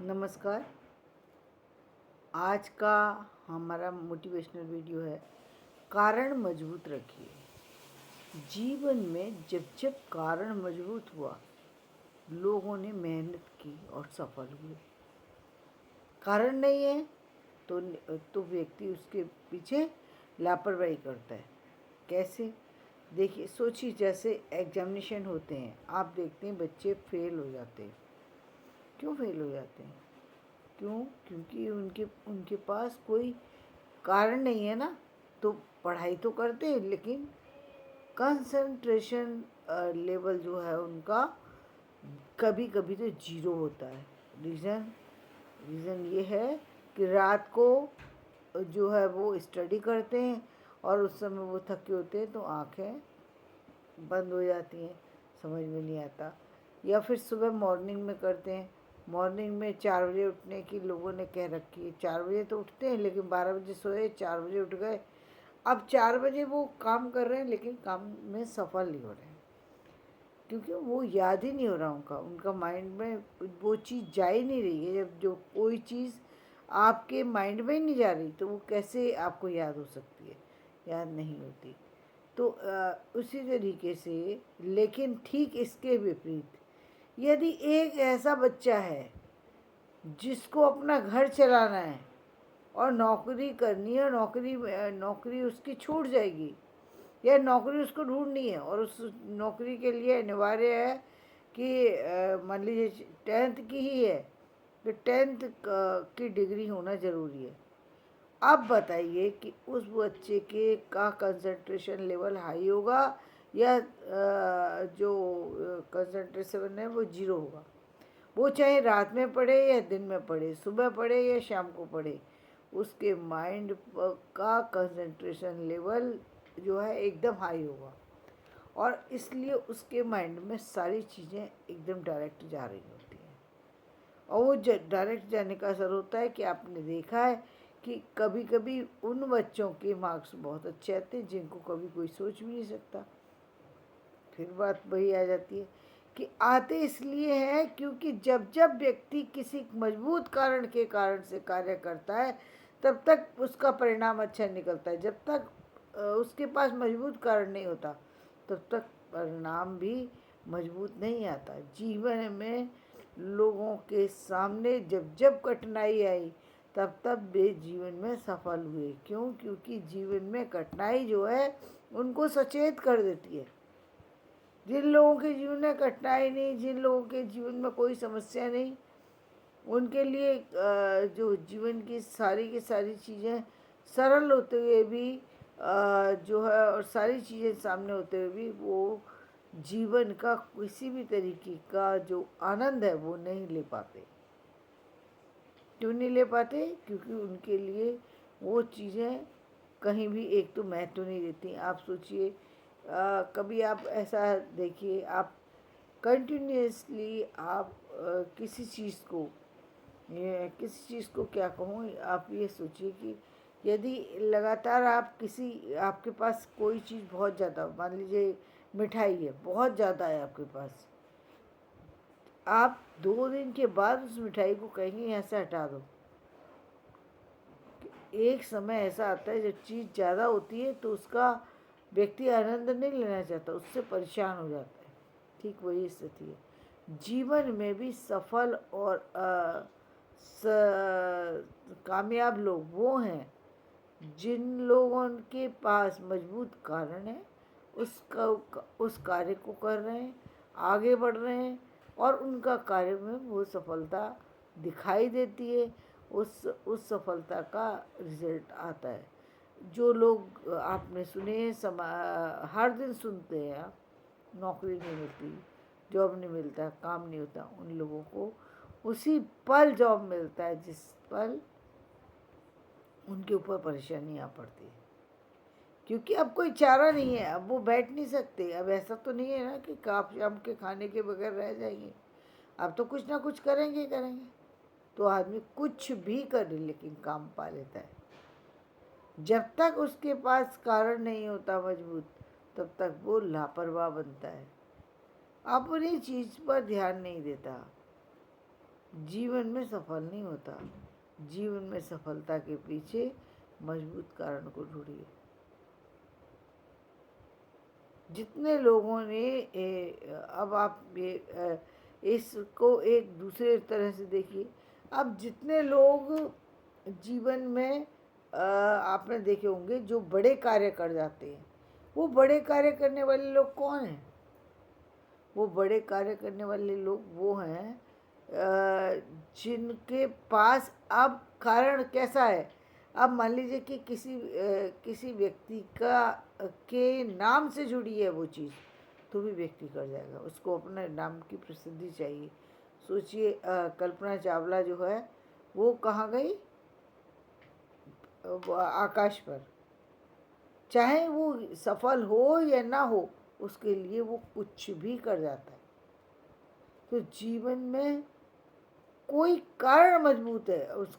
नमस्कार। आज का हमारा मोटिवेशनल वीडियो है, कारण मजबूत रखिए। जीवन में जब जब कारण मजबूत हुआ, लोगों ने मेहनत की और सफल हुए। कारण नहीं है तो व्यक्ति उसके पीछे लापरवाही करता है। कैसे? देखिए, सोचिए, जैसे एग्जामिनेशन होते हैं, आप देखते हैं बच्चे फेल हो जाते हैं। क्यों फेल हो जाते हैं? क्यों? क्योंकि उनके उनके पास कोई कारण नहीं है ना। तो पढ़ाई तो करते हैं, लेकिन कंसंट्रेशन लेवल जो है उनका कभी कभी तो जीरो होता है। रीज़न ये है कि रात को जो है वो स्टडी करते हैं और उस समय वो थके होते हैं, तो आंखें बंद हो जाती हैं, समझ में नहीं आता। या फिर सुबह मॉर्निंग में करते हैं। मॉर्निंग में 4 बजे उठने की लोगों ने कह रखी है। 4 बजे तो उठते हैं, लेकिन 12 बजे सोए, 4 बजे उठ गए। अब 4 बजे वो काम कर रहे हैं, लेकिन काम में सफल नहीं हो रहे हैं, क्योंकि वो याद ही नहीं हो रहा उनका उनका माइंड में वो चीज़ जा ही नहीं रही है। जब जो कोई चीज़ आपके माइंड में ही नहीं जा रही, तो वो कैसे आपको याद हो सकती है? याद नहीं होती। तो उसी तरीके से, लेकिन ठीक इसके विपरीत, यदि एक ऐसा बच्चा है जिसको अपना घर चलाना है और नौकरी करनी है, और नौकरी उसकी छूट जाएगी, या नौकरी उसको ढूंढनी है, और उस नौकरी के लिए अनिवार्य है कि मान लीजिए 10th की ही है, तो 10th की डिग्री होना ज़रूरी है। अब बताइए कि उस बच्चे के का कंसंट्रेशन लेवल हाई होगा, या जो कंसंट्रेशन है वो जीरो होगा। वो चाहे रात में पढ़े या दिन में पढ़े, सुबह पढ़े या शाम को पढ़े, उसके माइंड का कंसंट्रेशन लेवल जो है एकदम हाई होगा, और इसलिए उसके माइंड में सारी चीज़ें एकदम डायरेक्ट जा रही होती हैं। और वो डायरेक्ट जाने का असर होता है कि आपने देखा है कि कभी कभी उन बच्चों के मार्क्स बहुत अच्छे आते हैं जिनको कभी कोई सोच भी नहीं सकता। फिर बात वही आ जाती है कि आते इसलिए हैं क्योंकि जब जब व्यक्ति किसी मजबूत कारण से कार्य करता है, तब तक उसका परिणाम अच्छा निकलता है। जब तक उसके पास मजबूत कारण नहीं होता, तब तक परिणाम भी मजबूत नहीं आता। जीवन में लोगों के सामने जब जब कठिनाई आई, तब तब वे जीवन में सफल हुए। क्यों? क्योंकि जीवन में कठिनाई जो है उनको सचेत कर देती है। जिन लोगों के जीवन में कठिनाई नहीं, जिन लोगों के जीवन में कोई समस्या नहीं, उनके लिए जो जीवन की सारी चीज़ें सरल होते हुए भी जो है, और सारी चीज़ें सामने होते हुए भी, वो जीवन का किसी भी तरीके का जो आनंद है वो नहीं ले पाते। क्यों नहीं ले पाते? क्योंकि उनके लिए वो चीज़ें कहीं भी एक तो महत्व नहीं देती। आप सोचिए, कभी आप ऐसा देखिए, आप कंटिन्यूसली आप किसी चीज़ को क्या कहूँ, आप ये सोचिए कि यदि लगातार आपके पास कोई चीज़ बहुत ज़्यादा, मान लीजिए मिठाई है, बहुत ज़्यादा है आपके पास, आप 2 दिन के बाद उस मिठाई को कहेंगे यहाँ से हटा दो। एक समय ऐसा आता है जब चीज़ ज़्यादा होती है, तो उसका व्यक्ति आनंद नहीं लेना चाहता, उससे परेशान हो जाता है। ठीक वही स्थिति है। जीवन में भी सफल और कामयाब लोग वो हैं जिन लोगों के पास मजबूत कारण है, उस कार्य को कर रहे हैं, आगे बढ़ रहे हैं, और उनका कार्य में वो सफलता दिखाई देती है। उस सफलता का रिजल्ट आता है। जो लोग आपने सुने हैं, हर दिन सुनते हैं आप, नौकरी नहीं मिलती, जॉब नहीं मिलता, काम नहीं होता, उन लोगों को उसी पल जॉब मिलता है जिस पल उनके ऊपर परेशानी आ पड़ती है। क्योंकि अब कोई चारा नहीं है, अब वो बैठ नहीं सकते। अब ऐसा तो नहीं है ना कि आप शाम के खाने के बगैर रह जाएंगे। अब तो कुछ ना कुछ करेंगे करेंगे। तो आदमी कुछ भी करे, लेकिन काम पा लेता है। जब तक उसके पास कारण नहीं होता मजबूत, तब तक वो लापरवाह बनता है, अपनी चीज़ पर ध्यान नहीं देता। जीवन में सफल नहीं होता। जीवन में सफलता के पीछे मजबूत कारण को ढूंढिए। जितने लोगों ने अब आप इसको एक दूसरे तरह से देखिए। अब जितने लोग जीवन में आपने देखे होंगे जो बड़े कार्य कर जाते हैं, वो बड़े कार्य करने वाले लोग कौन हैं? वो बड़े कार्य करने वाले लोग वो हैं जिनके पास अब कारण कैसा है। अब मान लीजिए कि किसी व्यक्ति के नाम से जुड़ी है वो चीज़, तो भी व्यक्ति कर जाएगा। उसको अपने नाम की प्रसिद्धि चाहिए। सोचिए कल्पना चावला जो है वो कहाँ गई? आकाश पर। चाहे वो सफल हो या ना हो, उसके लिए वो कुछ भी कर जाता है। तो जीवन में कोई कारण मजबूत है, उस